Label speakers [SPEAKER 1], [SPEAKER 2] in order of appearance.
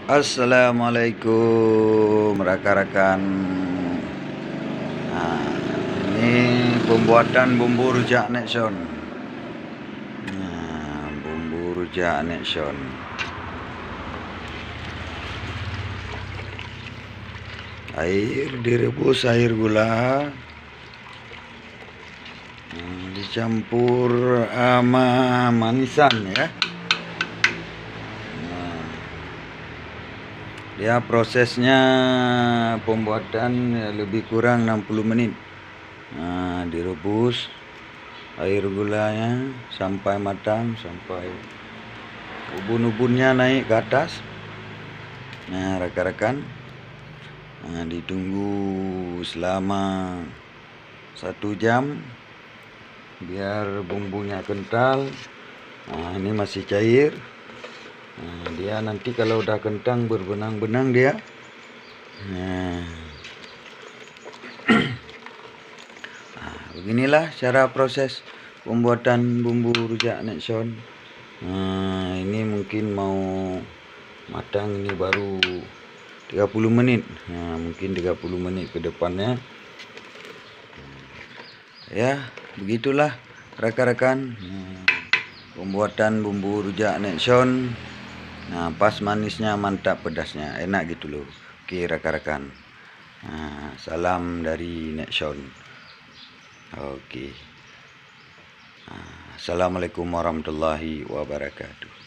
[SPEAKER 1] Assalamualaikum rekan-rekan. Nah, ini pembuatan bumbu rujak Nexon. Nah, bumbu rujak Nexon. Air direbus, air gula. Dicampur sama manisan ya. Dia prosesnya pembuatan lebih kurang 60 menit. Nah, direbus air gulanya sampai matang, sampai ubun-ubunnya naik ke atas. Nah, rekan-rekan, ditunggu selama 1 jam biar bumbunya kental. Nah, ini masih cair. Nah, dia nanti kalau udah kentang berbenang-benang dia. Nah, beginilah cara proses pembuatan bumbu rujak Nexon. Nah, ini mungkin mau matang, ini baru 30 menit. Nah, mungkin 30 menit ke depannya. Ya, begitulah rekan-rekan. Pembuatan bumbu rujak Nexon. Nah, pas manisnya, mantap pedasnya, enak gitu loh. Oke rekan-rekan. Nah, salam dari Nexon. Oke. Assalamualaikum warahmatullahi wabarakatuh.